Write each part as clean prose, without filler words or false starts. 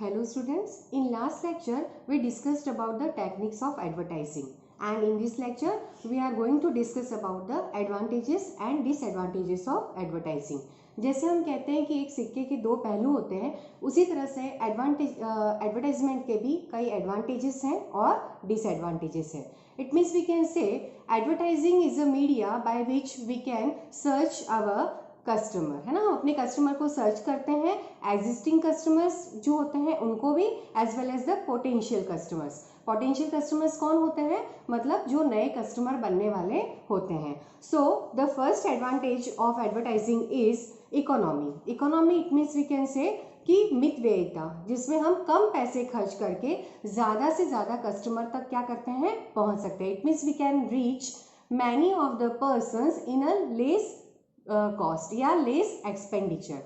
Hello students, in last lecture we discussed about the techniques of advertising, and in this lecture we are going to discuss about the advantages and disadvantages of advertising. जैसे हम कहते हैं कि एक सिक्के के दो पहलू होते हैं, उसी तरह से एडवर्टाइजमेंट के भी कई एडवांटेजेस हैं और डिसएडवांटेजेस हैं. It means we can say advertising is a media by which we can search our customer, है ना. हम अपने कस्टमर को सर्च करते हैं, एग्जिस्टिंग कस्टमर्स जो होते हैं उनको भी, as well as the potential customers. Potential customers कौन होते हैं? मतलब जो नए कस्टमर बनने वाले होते हैं. So the first advantage of advertising is economy. Economy it means we can say कि मितव्ययिता, जिसमें हम कम पैसे खर्च करके ज़्यादा से ज़्यादा कस्टमर तक क्या करते हैं, पहुंच सकते हैं. It means we can reach many of the persons in a less cost या less expenditure.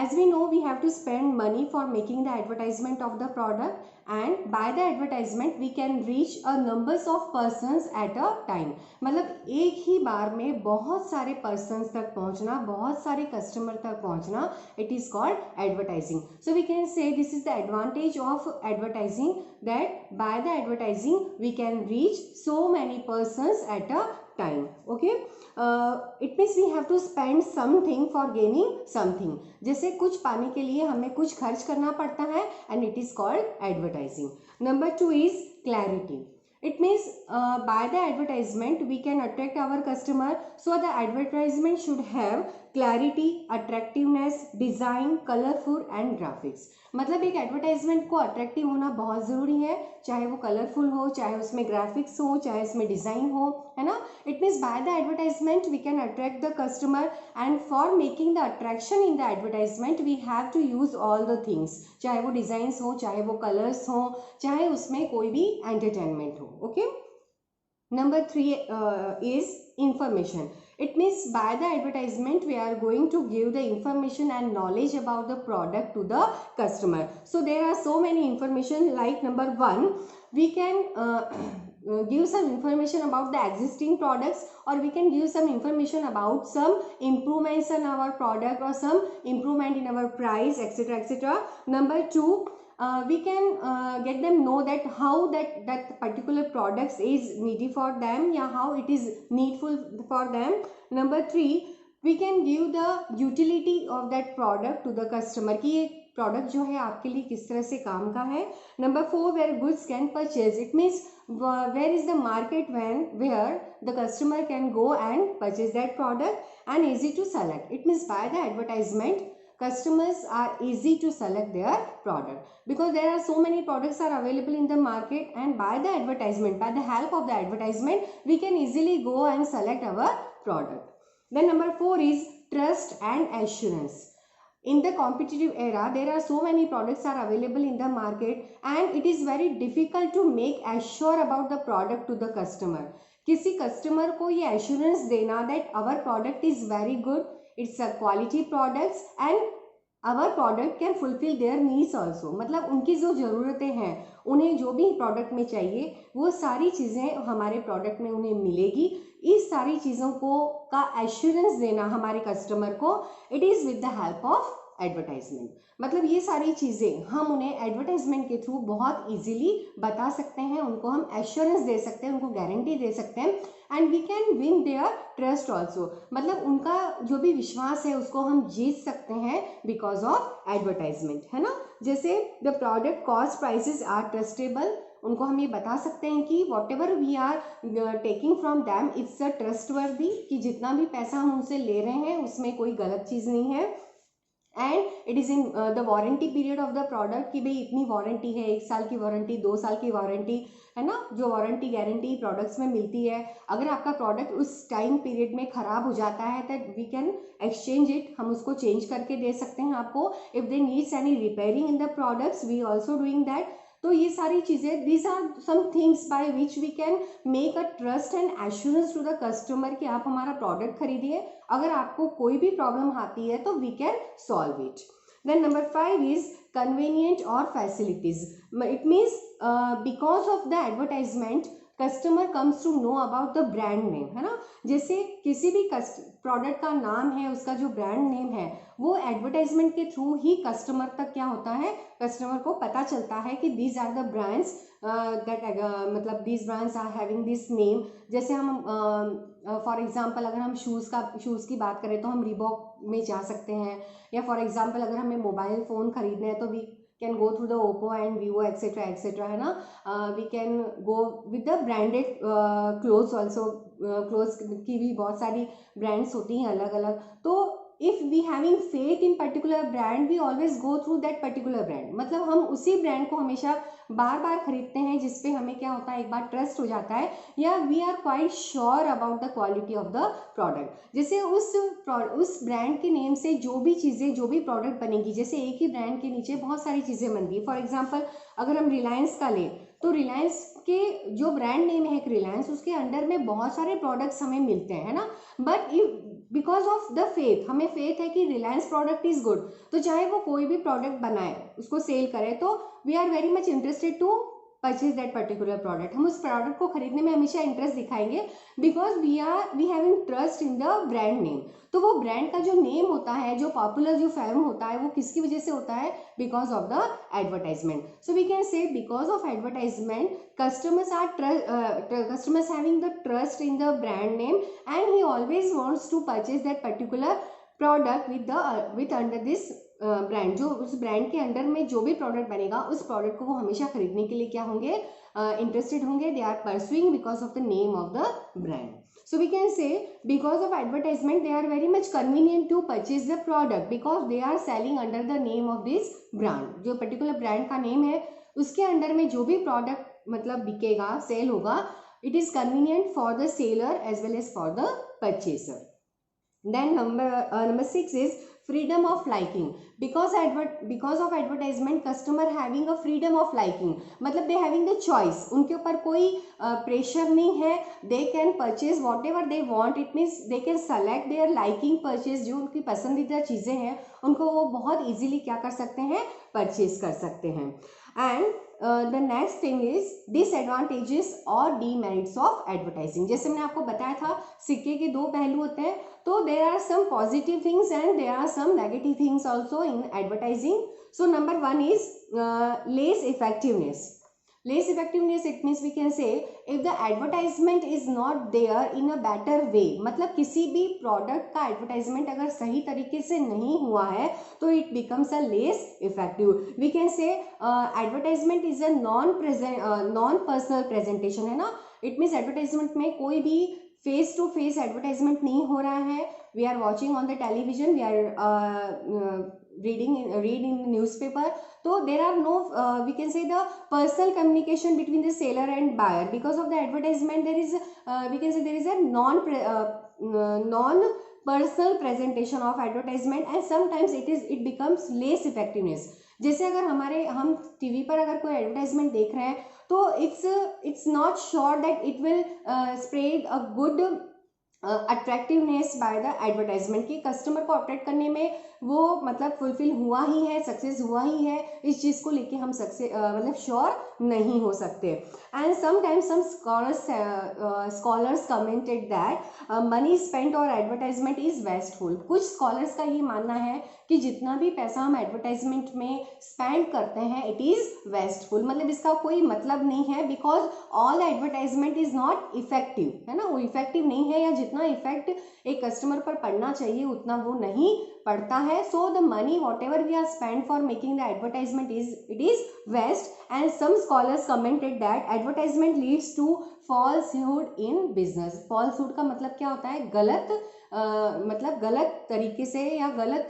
As we know, we have to spend money for making the advertisement of the product, and by the advertisement we can reach a numbers of persons at a time. मतलब एक ही बार में बहुत सारे persons तक पहुंचना, बहुत सारे customer तक पहुंचना, it is called advertising. So we can say this is the advantage of advertising, that by the advertising we can reach so many persons at a time. Okay. It means we have to spend something for gaining something. जैसे कुछ पाने के लिए हमें कुछ खर्च करना पड़ता है, and it is called advertising. Number 2 is clarity. It means by the advertisement we can attract our customer. So the advertisement should have clarity, attractiveness, design, colorful and graphics. मतलब एक एडवर्टाइजमेंट को अट्रैक्टिव होना बहुत ज़रूरी है, चाहे वो colourful हो, चाहे उसमें ग्राफिक्स हो, चाहे उसमें डिज़ाइन हो, है ना. It means by the advertisement we can attract the customer, and for making the attraction in the advertisement we have to use all the things, चाहे वो डिज़ाइंस हो, चाहे वो कलर्स हो, चाहे उसमें कोई भी एंटरटेनमेंट हो. Okay. Number 3 is information. It means by the advertisement we are going to give the information and knowledge about the product to the customer. So there are so many information, like number 1 we can give some information about the existing products, or we can give some information about some improvements in our product or some improvement in our price, etc, etc. Number 2, we can get them know that how that particular products is needy for them, या how it is needful for them. Number 3, we can give the utility of that product to the customer, कि ये product जो है आपके लिए किस तरह से काम का है. Number 4, where goods can purchase. It means where is the market where the customer can go and purchase that product, and easy to select. It means by the advertisement customers are easy to select their product, because there are so many products are available in the market, and by the advertisement, by the help of the advertisement, we can easily go and select our product. Then number 4 is trust and assurance. In the competitive era, there are so many products are available in the market, and it is very difficult to make assure about the product to the customer. किसी customer को ये assurance देना that our product is very good, it's a quality products, and our product can fulfill their needs also. मतलब उनकी जो ज़रूरतें हैं, उन्हें जो भी प्रोडक्ट में चाहिए वो सारी चीज़ें हमारे प्रोडक्ट में उन्हें मिलेगी. इस सारी चीज़ों को का एश्योरेंस देना हमारे कस्टमर को, it is with the help of advertisement. मतलब ये सारी चीज़ें हम उन्हें एडवर्टाइजमेंट के थ्रू बहुत इजीली बता सकते हैं, उनको हम एश्योरेंस दे सकते हैं, उनको गारंटी दे सकते हैं, and we can win their trust also. मतलब उनका जो भी विश्वास है उसको हम जीत सकते हैं बिकॉज ऑफ एडवर्टाइजमेंट, है ना. जैसे the product cost prices are trustable. उनको हम ये बता सकते हैं कि whatever we are taking from them it's a trustworthy, कि जितना भी पैसा हम उनसे ले रहे हैं उसमें कोई गलत चीज़ नहीं है. And it is in the warranty period of the product, कि भाई इतनी वारंटी है, 1 साल की वारंटी, 2 साल की वारंटी, है ना. जो वारंटी गारंटी प्रोडक्ट्स में मिलती है, अगर आपका प्रोडक्ट उस टाइम पीरियड में ख़राब हो जाता है तो वी कैन एक्सचेंज इट, हम उसको चेंज करके दे सकते हैं आपको. If they needs any repairing in the products, we also doing that. तो ये सारी चीज़ें, these are some things by which we can make a trust and assurance to the customer कि आप हमारा प्रोडक्ट खरीदिए, अगर आपको कोई भी प्रॉब्लम आती है तो we can solve it. Then number 5 is convenient और facilities. It means because of the advertisement customer comes to know about the brand name, है ना। जैसे किसी भी प्रोडक्ट का नाम है, उसका जो ब्रांड नेम है, वो एडवर्टाइजमेंट के थ्रू ही कस्टमर तक क्या होता है, कस्टमर को पता चलता है कि these are the brands that मतलब these brands are having this name. जैसे हम फॉर एग्जांपल अगर हम शूज़ की बात करें तो हम रिबॉक में जा सकते हैं, या फॉर एग्जांपल अगर हमें मोबाइल फ़ोन खरीदना है तो we can go through the Oppo and Vivo etcetera है ना। We can go with the branded clothes also, clothes की भी बहुत सारी ब्रांड्स होती हैं अलग अलग। तो if we having faith in particular brand, we always go through that particular brand, मतलब हम उसी ब्रांड को हमेशा बार बार खरीदते हैं जिसपे हमें क्या होता है, एक बार ट्रस्ट हो जाता है, या we are quite sure about the quality of the product. जैसे उस ब्रांड के नेम से जो भी चीज़ें, जो भी प्रोडक्ट बनेगी, जैसे एक ही ब्रांड के नीचे बहुत सारी चीज़ें बनती है। फॉर एग्जाम्पल अगर हम रिलायंस का लें तो रिलायंस के जो ब्रांड नेम है रिलायंस, उसके अंडर में बहुत सारे प्रोडक्ट्स हमें मिलते हैं, है ना। But because of the faith, हमें फेथ है कि रिलायंस प्रोडक्ट इज गुड, तो चाहे वो कोई भी प्रोडक्ट बनाए, उसको सेल करे, तो we are very much interested to purchase that particular product. हम उस प्रोडक्ट को खरीदने में हमेशा इंटरेस्ट दिखाएंगे because we having trust in the brand name. तो वो ब्रांड का जो नेम होता है, जो पॉपुलर जो फेम होता है, वो किसकी वजह से होता है, because of the advertisement. So we can say because of advertisement customers having the trust in the brand name, and he always wants to purchase that particular product with under this brand. जो उस brand के under में जो भी product बनेगा, उस product को वो हमेशा खरीदने के लिए क्या होंगे, इंटरेस्टेड होंगे। They are pursuing because of the name of the brand. So we can say because of advertisement they are very much convenient to purchase the product because they are selling under the name of this brand। जो particular brand का name है उसके under में जो भी product मतलब बिकेगा, cell होगा, it is convenient for the seller as well as for the purchaser। Then number 6 is freedom of liking। because of advertisement customer having a freedom of liking, मतलब they having the choice, उनके ऊपर कोई pressure नहीं है, they can purchase whatever they want। it means they can select their liking purchase, जो उनकी पसंदीदा चीज़ें हैं उनको वो बहुत easily क्या कर सकते हैं, परचेज कर सकते हैं। And the next thing is disadvantages और डीमेरिट्स ऑफ एडवर्टाइजिंग। जैसे मैंने आपको बताया था सिक्के के दो पहलू होते हैं, तो there are some positive things and there are some negative things also in advertising. So number 1 is less effectiveness। Less effectiveness, it means we can say if the advertisement is not there in a better way, मतलब किसी भी product का advertisement अगर सही तरीके से नहीं हुआ है तो it becomes a less effective। we can say advertisement is a non personal presentation, है ना। it means advertisement में कोई भी फेस टू फेस एडवर्टाइजमेंट नहीं हो रहा है। We are watching on the television, we are read in the newspaper, so there are no we can say the personal communication between the seller and buyer। because of the advertisement there is we can say there is a non personal presentation of advertisement and sometimes it becomes less effectiveness। जैसे अगर हम TV पर अगर कोई advertisement देख रहे हैं तो it's not sure that it will spread a good attractiveness bye the advertisement, कि कस्टमर को अट्रैक्ट करने में वो मतलब फुलफिल हुआ ही है, सक्सेस हुआ ही है, इस चीज़ को लेके हम मतलब श्योर नहीं हो सकते। And sometimes some scholars commented that money spent or advertisement is wasteful. कुछ स्कॉलर्स का ये मानना है कि जितना भी पैसा हम एडवर्टाइजमेंट में स्पेंड करते हैं इट इज़ वेस्टफुल, मतलब इसका कोई मतलब नहीं है, because all advertisement is not effective, है ना। वो इफेक्टिव नहीं है, या जितना इफेक्ट एक कस्टमर पर पड़ना चाहिए उतना वो नहीं पड़ता है। So the money whatever we are spend for making the advertisement it is waste. And some scholars commented that advertisement leads to falsehood in business. Falsehood का मतलब क्या होता है, गलत मतलब गलत तरीके से या गलत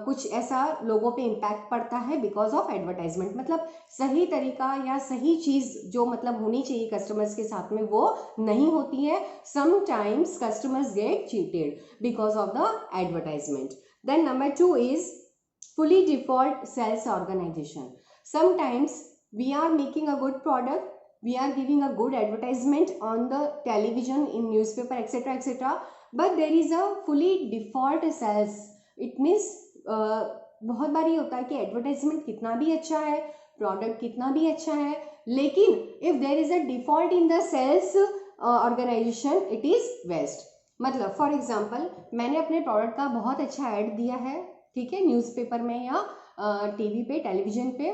कुछ ऐसा लोगों पे इम्पैक्ट पड़ता है बिकॉज ऑफ एडवर्टाइजमेंट। मतलब सही तरीका या सही चीज़ जो मतलब होनी चाहिए कस्टमर्स के साथ में वो नहीं होती है। Sometimes customers get cheated because of the advertisement. Then number 2 is fully default sales organisation. Sometimes we are making a good product, we are giving a good advertisement on the television, in newspaper etc, but there is a fully default sales। it means बहुत बार ये होता है कि advertisement कितना भी अच्छा है, product कितना भी अच्छा है, लेकिन if there is a default in the sales organisation it is waste. मतलब फॉर एग्जांपल मैंने अपने प्रोडक्ट का बहुत अच्छा ऐड दिया है, ठीक है, न्यूज़पेपर में या टीवी पे, टेलीविजन पे,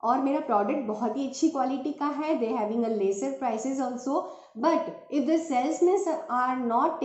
और मेरा प्रोडक्ट बहुत ही अच्छी क्वालिटी का है, they having a lesser prices also, but if the salesman are not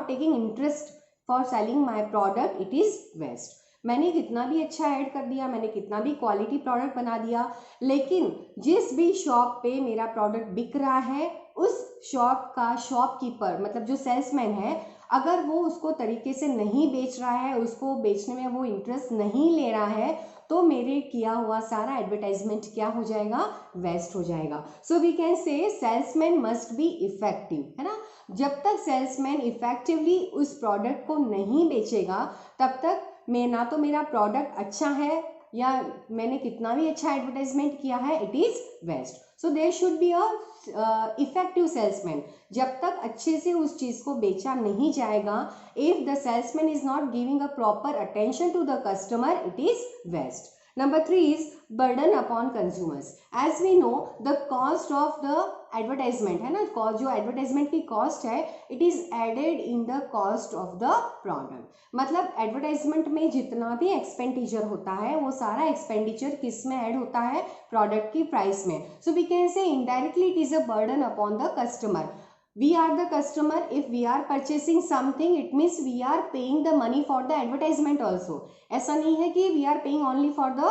taking interest for selling my product it is waste. मैंने कितना भी अच्छा ऐड कर दिया, मैंने कितना भी क्वालिटी प्रोडक्ट बना दिया, लेकिन जिस भी शॉप पे मेरा प्रोडक्ट बिक रहा है उस शॉप का शॉपकीपर मतलब जो सेल्समैन है, अगर वो उसको तरीके से नहीं बेच रहा है, उसको बेचने में वो इंटरेस्ट नहीं ले रहा है, तो मेरे किया हुआ सारा एडवर्टाइजमेंट क्या हो जाएगा, वेस्ट हो जाएगा। So we can say salesman must be effective, है ना। जब तक सेल्समैन इफेक्टिवली उस प्रोडक्ट को नहीं बेचेगा तब तक मैं ना तो मेरा प्रोडक्ट अच्छा है या मैंने कितना भी अच्छा एडवर्टाइजमेंट किया है it is waste. So there should be a effective salesman. जब तक अच्छे से उस चीज को बेचा नहीं जाएगा, if the salesman is not giving a proper attention to the customer it is waste. Number 3 is burden upon consumers. As we know the cost of the advertisement है ना, जो एडवर्टाइजमेंट की कॉस्ट है it is added in the cost of the product. मतलब advertisement में जितना भी expenditure होता है वो सारा एक्सपेंडिचर किस में ऐड होता है, प्रोडक्ट की प्राइस में। So we can say indirectly it is a burden upon the customer. We are the customer. If we are purchasing something, it means we are paying the money for the advertisement also. ऐसा नहीं है कि we are paying only for the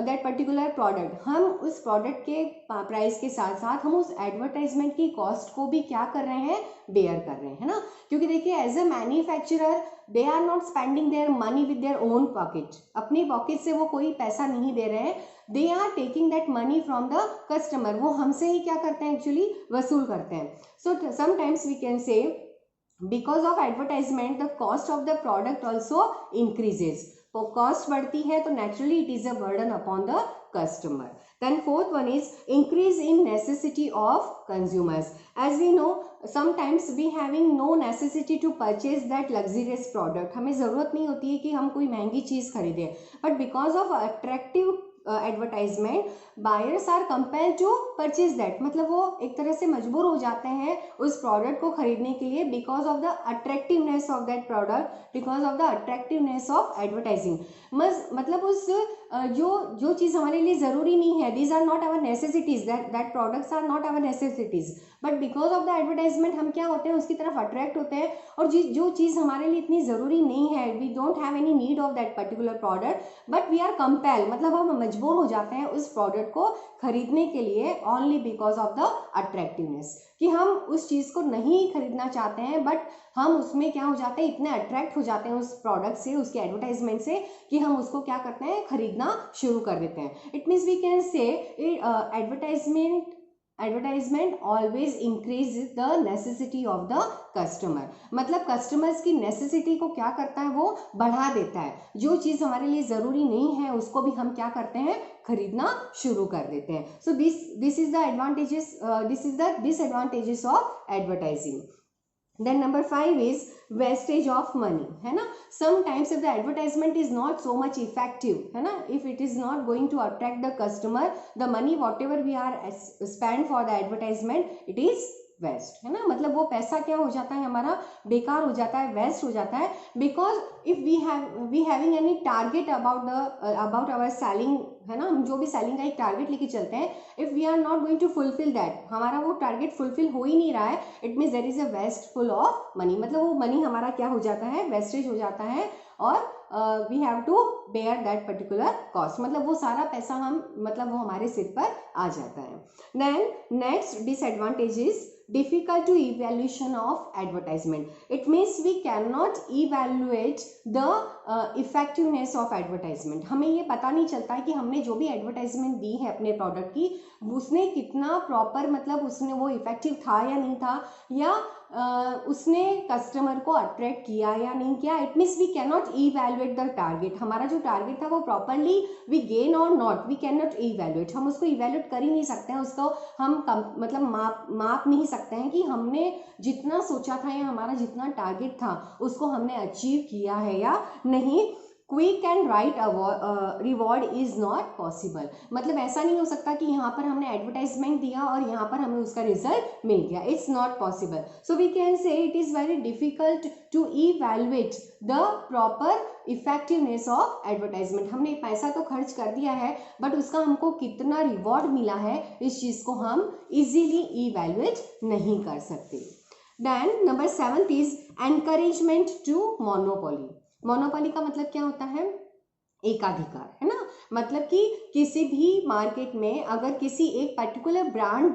that particular product. हम उस product के price के साथ साथ हम उस एडवर्टाइजमेंट की कॉस्ट को भी क्या कर रहे हैं, बेयर कर रहे हैं, है ना। क्योंकि देखिए as a manufacturer they are not spending their money with their own pocket, अपनी पॉकेट से वो कोई पैसा नहीं दे रहे हैं, they are taking that money from the customer, वो हमसे ही क्या करते हैं, एक्चुअली वसूल करते हैं। So sometimes we can say because of advertisement the cost of the product also increases. तो कॉस्ट बढ़ती है तो naturally it is a burden upon the customer. Then fourth one is increase in necessity of consumers. As we know, sometimes we having no necessity to purchase that luxurious product. हमें ज़रूरत नहीं होती है कि हम कोई महंगी चीज़ खरीदें, but because of attractive advertisement buyers are compelled to purchase that. मतलब वो एक तरह से मजबूर हो जाते हैं उस प्रोडक्ट को खरीदने के लिए because of the attractiveness of that product, because of the attractiveness of advertising. मतलब उस जो चीज़ हमारे लिए ज़रूरी नहीं है, these are not our necessities, that products are not our necessities, but because of the advertisement हम क्या होते हैं, उसकी तरफ अट्रैक्ट होते हैं। और जो चीज़ हमारे लिए इतनी ज़रूरी नहीं है, we don't have any need of that particular product, but we are compel, मतलब हम मजबूर हो जाते हैं उस प्रोडक्ट को खरीदने के लिए only because of the attractiveness, कि हम उस चीज़ को नहीं खरीदना चाहते हैं, बट हम उसमें क्या हो जाते हैं, इतने अट्रैक्ट हो जाते हैं उस प्रोडक्ट से, उसके एडवर्टाइजमेंट से, कि हम उसको क्या करते हैं, खरीदना शुरू कर देते हैं। It means we can say advertisement always increase the necessity of the customer. मतलब कस्टमर्स की नेसेसिटी को क्या करता है, वो बढ़ा देता है। जो चीज़ हमारे लिए ज़रूरी नहीं है उसको भी हम क्या करते हैं, खरीदना शुरू कर देते हैं। So this is the advantages, this is the disadvantages of advertising. Then number 5 is wastage of money, है ना। Sometimes if the advertisement is not so much effective, है ना, if it is not going to attract the customer, the money whatever we are spend for the advertisement, it is waste, है ना। मतलब वो पैसा क्या हो जाता है, हमारा बेकार हो जाता है, वेस्ट हो जाता है, because if we having any target about our selling, है ना, हम जो भी सेलिंग का एक टारगेट लेके चलते हैं, if we are not going to fulfil that, हमारा वो टारगेट फुलफिल हो ही नहीं रहा है, it means there is a waste full of money. मतलब वो मनी हमारा क्या हो जाता है, वेस्टेज हो जाता है, और we have to bear that particular cost. मतलब वो सारा पैसा मतलब वो हमारे सिर पर आ जाता है। Then next disadvantage is difficult to evaluation of advertisement. It means we cannot evaluate the effectiveness of advertisement. हमें ये पता नहीं चलता है कि हमने जो भी एडवर्टाइजमेंट दी है अपने प्रोडक्ट की, उसने कितना प्रॉपर, मतलब उसने वो इफेक्टिव था या नहीं था, या उसने कस्टमर को अट्रैक्ट किया या नहीं किया। It means we can not evaluate the target. हमारा जो टारगेट था वो properly we gain or not, we can not evaluate. हम उसको इवैल्यूएट कर ही नहीं सकते हैं, उसको हम मतलब माप नहीं सकते हैं कि हमने जितना सोचा था या हमारा जितना टारगेट था उसको हमने अचीव किया है या नहीं। Quick and right reward is not possible. मतलब ऐसा नहीं हो सकता कि यहाँ पर हमने एडवर्टाइजमेंट दिया और यहाँ पर हमें उसका रिजल्ट मिल गया, it's not possible. So we can say it is very difficult to evaluate the proper effectiveness of advertisement. हमने पैसा तो खर्च कर दिया है, बट उसका हमको कितना रिवॉर्ड मिला है, इस चीज़ को हम इजीली इवैल्यूएट नहीं कर सकते। Then number 7 is encouragement to monopoly. Monopoly का मतलब क्या होता है? एकाधिकार, है ना। मतलब कि किसी भी मार्केट में अगर किसी एक पर्टिकुलर ब्रांड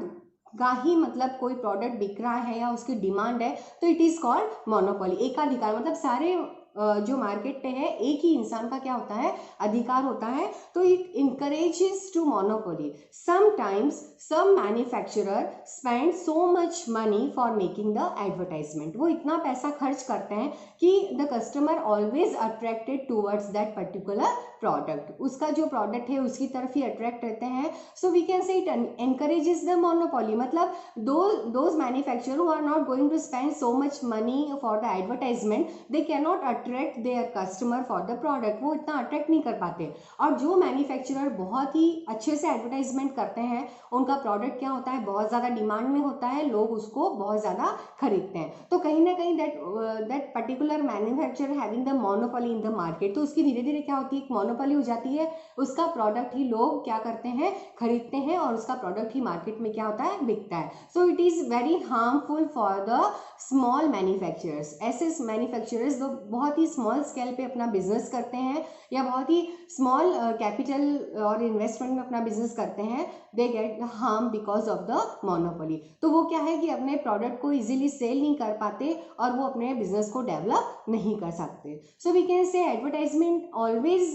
का ही मतलब कोई प्रोडक्ट बिक रहा है या उसकी डिमांड है, तो इट इज कॉल्ड मोनोपोली। एकाधिकार मतलब सारे जो मार्केट पे है एक ही इंसान का क्या होता है? अधिकार होता है। तो it encourages to monopoly. Sometimes some manufacturer spend so much money for making the advertisement. वो इतना पैसा खर्च करते हैं कि the customer always attracted towards that particular product. उसका जो प्रोडक्ट है उसकी तरफ ही अट्रैक्ट रहते हैं। So we can say it encourages the monopoly. मतलब those manufacturer who are not going to spend so much money for the advertisement, they can not attract their customer for the product. वो इतना attract नहीं कर पाते। और जो manufacturer बहुत ही अच्छे से एडवर्टाइजमेंट करते हैं, उनका प्रोडक्ट क्या होता है? बहुत ज़्यादा डिमांड में होता है, लोग उसको बहुत ज़्यादा खरीदते हैं। तो कहीं ना कहीं that particular manufacturer having the monopoly in the market, तो उसकी धीरे धीरे क्या होती है? मोनोपोली हो जाती है। उसका प्रोडक्ट ही लोग क्या करते हैं? खरीदते हैं, और उसका प्रोडक्ट ही मार्केट में क्या होता है? बिकता है। So it is very harmful for the small manufacturers. ऐसे मैन्युफैक्चरर्स जो बहुत ही स्मॉल स्केल पे अपना बिजनेस करते हैं या बहुत ही स्मॉल कैपिटल और इन्वेस्टमेंट में अपना बिजनेस करते हैं, they get harm because of the monopoly. तो वो क्या है कि अपने प्रोडक्ट को इजीली सेल नहीं कर पाते और वो अपने बिजनेस को डेवलप नहीं कर सकते। So we can say advertisement always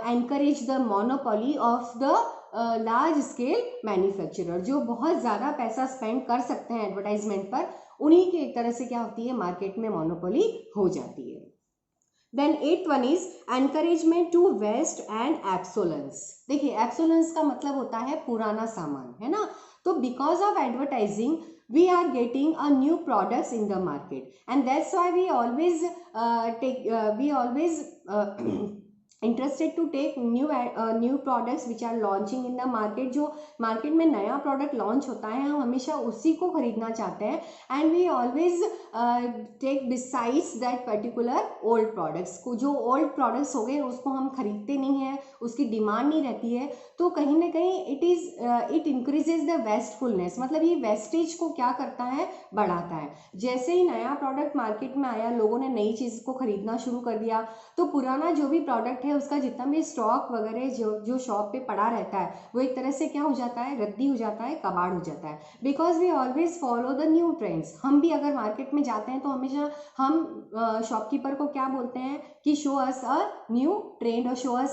encourage the monopoly of the large scale manufacturer. जो बहुत ज़्यादा पैसा स्पेंड कर सकते हैं एडवर्टाइजमेंट पर, उन्हीं की एक तरह से क्या होती है? मार्केट में मोनोपोली हो जाती है। Then 8th one is encouragement to waste and obsolescence. देखिए, एब्सोलेंस का मतलब होता है पुराना सामान, है ना। तो because of advertising we are getting a new products in the market, and that's why we always interested to take new products which are launching in the market। जो मार्केट में नया प्रोडक्ट लॉन्च होता है, हम हमेशा उसी को खरीदना चाहते हैं। And we always take besides that particular old products को। जो ओल्ड प्रोडक्ट्स हो गए उसको हम खरीदते नहीं हैं, उसकी डिमांड नहीं रहती है। तो कहीं ना कहीं इट इंक्रीजेज द वेस्टफुलनेस। मतलब ये वेस्टेज को क्या करता है? बढ़ाता है। जैसे ही नया प्रोडक्ट मार्केट में आया, लोगों ने नई चीज़ को खरीदना शुरू कर दिया, तो पुराना जो भी प्रोडक्ट है उसका जितना भी स्टॉक वगैरह जो शॉप पे पड़ा रहता है, वो एक तरह से क्या हो जाता है? रद्दी हो जाता है, कबाड़ हो जाता है। Because we always follow the new trends. हम भी अगर मार्केट में जाते हैं तो हमेशा हम शॉपकीपर को क्या बोलते हैं कि show us a new trend और show us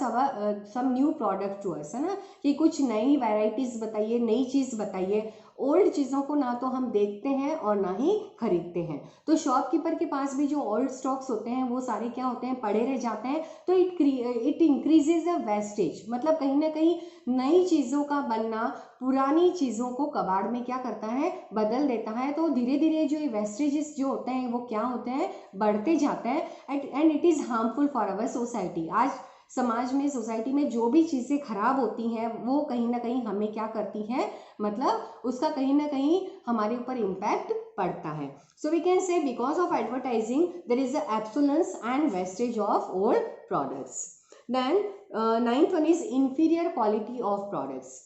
some new product to us, है ना। कि कुछ नई वैरायटीज बताइए, नई चीज़ बताइए। ओल्ड चीज़ों को ना तो हम देखते हैं और ना ही खरीदते हैं। तो शॉपकीपर के पास भी जो ओल्ड स्टॉक्स होते हैं वो सारे क्या होते हैं? पड़े रह जाते हैं। तो इट इंक्रीजेज द वेस्टेज। मतलब कहीं ना कहीं नई चीज़ों का बनना पुरानी चीज़ों को कबाड़ में क्या करता है? बदल देता है। तो धीरे धीरे जो ये वेस्टेजेस जो होते हैं वो क्या होते हैं? बढ़ते जाते हैं। And it is harmful for our society. आज समाज में, सोसाइटी में जो भी चीज़ें खराब होती हैं वो कहीं ना कहीं हमें क्या करती हैं? मतलब उसका कहीं ना कहीं हमारे ऊपर इम्पैक्ट पड़ता है। So we can say because of advertising there is the obsolescence and wastage of old products. Then 9th one is inferior quality of products.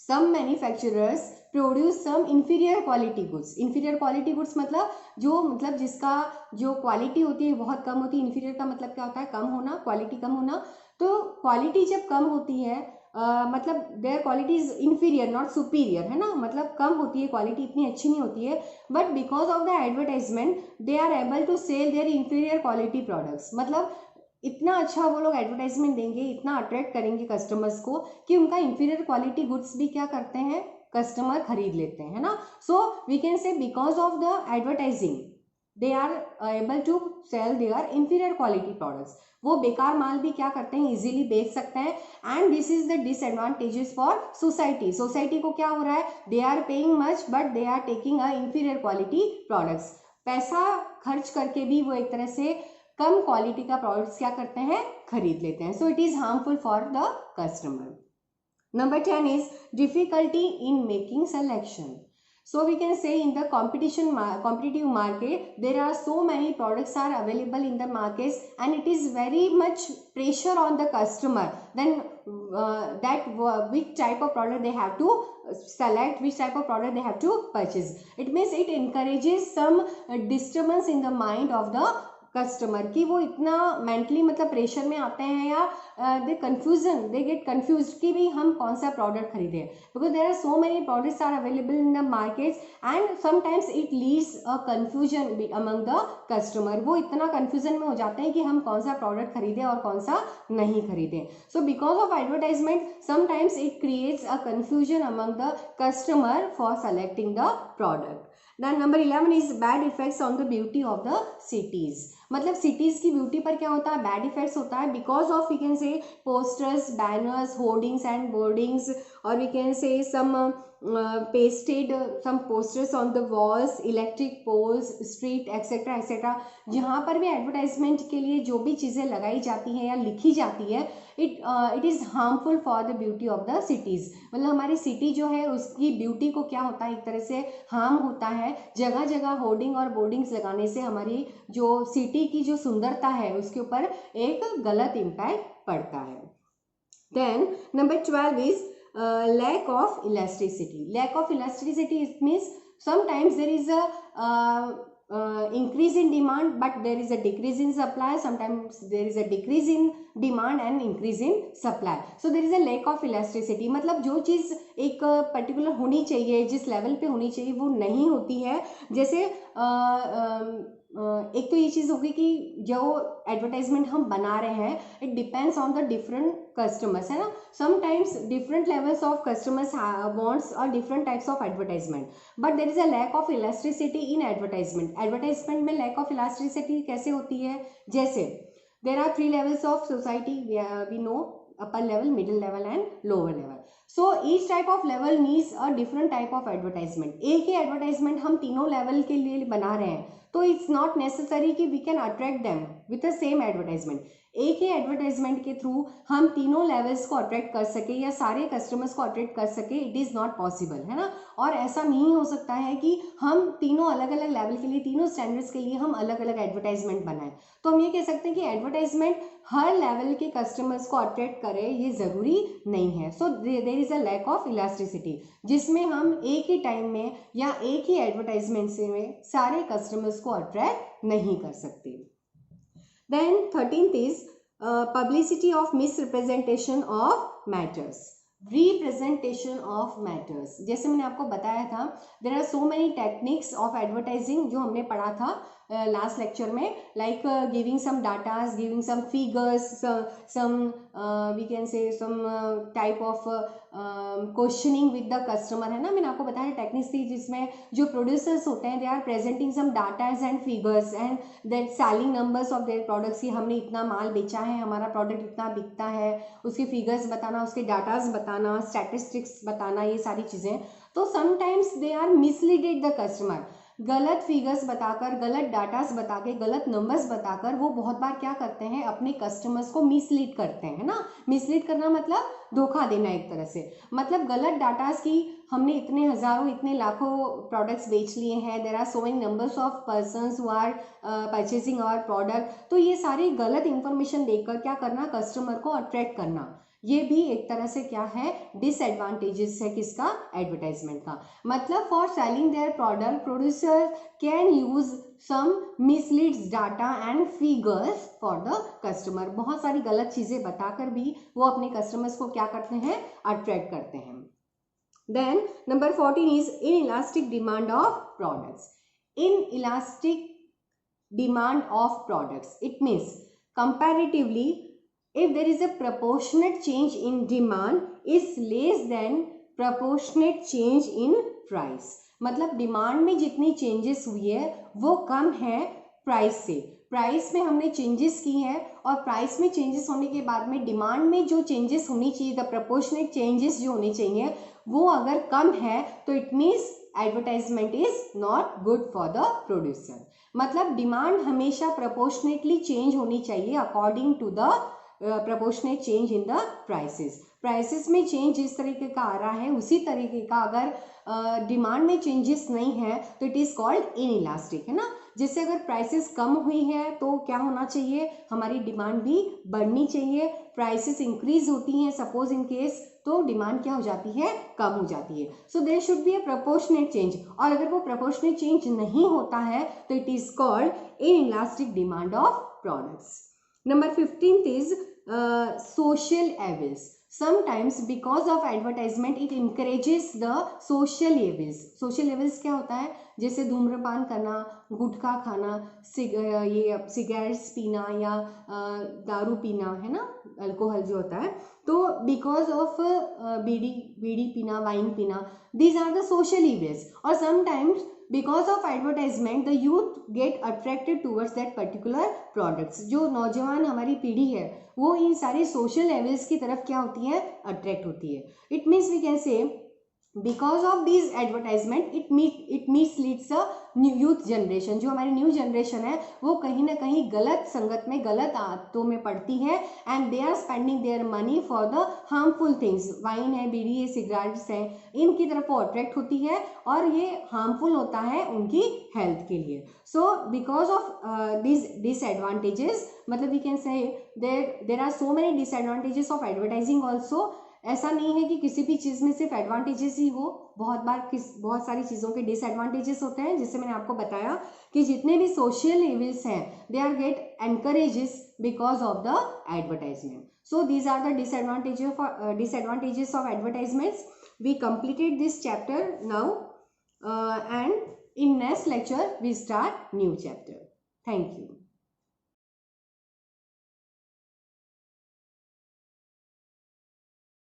Some manufacturers produce some inferior quality goods. inferior quality goods मतलब जिसका जो quality होती है बहुत कम होती है। inferior का मतलब क्या होता है? कम होना, क्वालिटी कम होना। तो क्वालिटी जब कम होती है मतलब there quality is inferior not superior, है ना। मतलब कम होती है, क्वालिटी इतनी अच्छी नहीं होती है, but because of the advertisement they are able to sell their inferior quality products. मतलब इतना अच्छा वो लोग एडवर्टाइजमेंट देंगे, इतना अट्रैक्ट करेंगे कस्टमर्स को कि उनका इंफीरियर क्वालिटी गुड्स भी क्या करते हैं? कस्टमर खरीद लेते हैं, है ना। So we can say because of the advertising they are able to sell their inferior quality products. वो बेकार माल भी क्या करते हैं? इजीली बेच सकते हैं। And this is the disadvantages for society. Society को क्या हो रहा है? They are paying much but they are taking a inferior quality products. पैसा खर्च करके भी वो एक तरह से कम क्वालिटी का प्रोडक्ट्स क्या करते हैं, खरीद लेते हैं. So it is harmful for the customer. Number 10 is difficulty in making selection. So we can say in the competitive market, there are so many products are available in the markets, and it is very much pressure on the customer. Then which type of product they have to select, which type of product they have to purchase. It means it encourages some disturbance in the mind of the customer कि वो इतना mentally मतलब pressure में आते हैं या they get confuse कि भाई हम कौन सा प्रोडक्ट खरीदें, because there are so many products are available in the markets and sometimes it leads a confusion among the customer. वो इतना कंफ्यूजन में हो जाते हैं कि हम कौन सा प्रोडक्ट खरीदें और कौन सा नहीं खरीदें. सो because of advertisement sometimes it creates a confusion among the customer for selecting the product. Then number 11 is bad effects on the beauty of the cities. मतलब सिटीज़ की ब्यूटी पर क्या होता है, बैड इफेक्ट्स होता है because of we can say posters, banners, hoardings and boardings, और we can say some pasted some posters on the walls, electric poles, street etc etc. जहाँ पर भी एडवर्टाइजमेंट के लिए जो भी चीज़ें लगाई जाती हैं या लिखी जाती है, it is harmful for the beauty of the cities. मतलब हमारी सिटी जो है उसकी ब्यूटी को क्या होता है, एक तरह से हार्म होता है. जगह जगह होर्डिंग और बोर्डिंग्स लगाने से हमारी जो सिटी की जो सुंदरता है उसके ऊपर एक गलत इम्पैक्ट पड़ता है. Then number 12 is lack of elasticity. Lack of elasticity, it means sometimes there is a increase in demand but there is a decrease in supply. Sometimes there is a decrease in demand and increase in supply. So there is a lack of elasticity. मतलब जो चीज़ एक particular होनी चाहिए, जिस level पे होनी चाहिए, वो नहीं होती है. जैसे एक तो ये चीज़ होगी कि जो एडवर्टाइजमेंट हम बना रहे हैं, it depends on the different customers, है ना. Sometimes different levels of customers wants और different types of advertisement, but there is a lack of elasticity in advertisement. Advertisement में लैक ऑफ इलास्टिसिटी कैसे होती है, जैसे there are 3 levels of society, we know upper level, middle level and lower level. So each type of level needs a different type of advertisement. एक ही advertisement हम तीनों level के लिए बना रहे हैं तो इट्स नॉट नेसेसरी कि we can attract them with the same advertisement. एक ही एडवर्टाइजमेंट के थ्रू हम तीनों लेवल्स को अट्रैक्ट कर सके या सारे कस्टमर्स को अट्रैक्ट कर सके, इट इज़ नॉट पॉसिबल, है ना. और ऐसा नहीं हो सकता है कि हम तीनों अलग अलग लेवल के लिए, तीनों स्टैंडर्ड्स के लिए हम अलग अलग एडवर्टाइजमेंट बनाएं. तो हम ये कह सकते हैं कि एडवर्टाइजमेंट हर लेवल के कस्टमर्स को अट्रैक्ट करे, ये ज़रूरी नहीं है. So there is a lack of elasticity, जिसमें हम एक ही टाइम में या एक ही एडवर्टाइजमेंट से में सारे कस्टमर्स को अट्रैक्ट नहीं कर सकते. Then 13th is publicity of misrepresentation of matters. Representation of matters, जैसे मैंने आपको बताया था, there are so many techniques of advertising जो हमने पढ़ा था लास्ट लेक्चर में, like giving some datas, giving some figures, some we can say some type of questioning with the customer, है ना. मैंने आपको बताया टेक्निक्स थी जिसमें जो प्रोड्यूसर्स होते हैं, they are presenting some datas and figures and that selling numbers of their products कि हमने इतना माल बेचा है, हमारा प्रोडक्ट इतना बिकता है, उसके फिगर्स बताना, उसके डाटाज बताना, स्टैटिस्टिक्स बताना, ये सारी चीज़ें. तो sometimes they are misleaded the customer. गलत फिगर्स बताकर, गलत डाटास बता के, गलत नंबर्स बताकर वो बहुत बार क्या करते हैं, अपने कस्टमर्स को मिसलीड करते हैं, है ना. मिसलीड करना मतलब धोखा देना एक तरह से. मतलब गलत डाटास की हमने इतने हज़ारों, इतने लाखों प्रोडक्ट्स बेच लिए हैं, there are so many numbers of persons who are purchasing our product. तो ये सारी गलत इंफॉर्मेशन देकर क्या करना, कस्टमर को अट्रैक्ट करना, ये भी एक तरह से क्या है, डिसएडवांटेजेस है किसका, एडवर्टाइजमेंट का. मतलब for selling their product, producer can use some misleads data and figures for the customer. बहुत सारी गलत चीज़ें बताकर भी वो अपने कस्टमर्स को क्या करते हैं, अट्रैक्ट करते हैं. Then number 14 is inelastic demand of products. Inelastic demand of products, it means comparatively if there is a proportionate change in demand is less than proportionate change in price. मतलब demand में जितनी changes हुई है वो कम है price से. Price में हमने चेंजेस की हैं और प्राइस में चेंजेस होने के बाद में डिमांड में जो चेंजेस होनी चाहिए, द प्रोपोर्शनेट चेंजेस जो होने चाहिए, वो अगर कम है तो it means advertisement is not good for the producer. मतलब डिमांड हमेशा प्रोपोर्शनेटली चेंज होनी चाहिए according to the proportionate change in the prices में चेंज जिस तरीके का आ रहा है उसी तरीके का अगर डिमांड में चेंजेस नहीं है तो इट इज कॉल्ड इनइलास्टिक, है ना। जैसे अगर प्राइसेस कम हुई है तो क्या होना चाहिए, हमारी डिमांड भी बढ़नी चाहिए। प्राइसेस इंक्रीज होती हैं सपोज इन केस, तो डिमांड क्या हो जाती है, कम हो जाती है। So there should be a proportionate change, और अगर वो प्रोपोर्शनेट चेंज नहीं होता है तो it is called inelastic demand of products. Number 15th is social evils. Sometimes because of advertisement it encourages the social evils. Social evils क्या होता है, जैसे धूम्रपान करना, गुटखा खाना, ये सिगरेट्स पीना या दारू पीना, है ना, अल्कोहल जो होता है। तो बिकॉज ऑफ बीड़ी पीना, वाइन पीना, these are the social evils. और sometimes because of advertisement the youth get attracted towards that particular products. जो नौजवान हमारी पीढ़ी है वो इन सारे सोशल लेवल्स की तरफ क्या होती है, अट्रैक्ट होती है। It means we can say because of this advertisement it misleads a youth generation. जो हमारी न्यू जनरेशन है वो कहीं ना कहीं गलत संगत में, गलत आदतों में पड़ती है, and they are spending their money for the harmful things. Wine है, बीड़ी है, सिगरेट्स है, इनकी तरफ वो अट्रैक्ट होती है और ये हार्मफुल होता है उनकी हेल्थ के लिए। So because of this disadvantages, मतलब we can say there are so many disadvantages of advertising also. ऐसा नहीं है कि किसी भी चीज़ में सिर्फ एडवांटेजेस ही हो, बहुत सारी चीज़ों के डिसएडवांटेजेस होते हैं। जैसे मैंने आपको बताया कि जितने भी सोशल इविल्स हैं they are get encourages because of the advertisement. So these are the disadvantages of advertisements. We completed this chapter now and in next lecture we start new chapter. Thank you.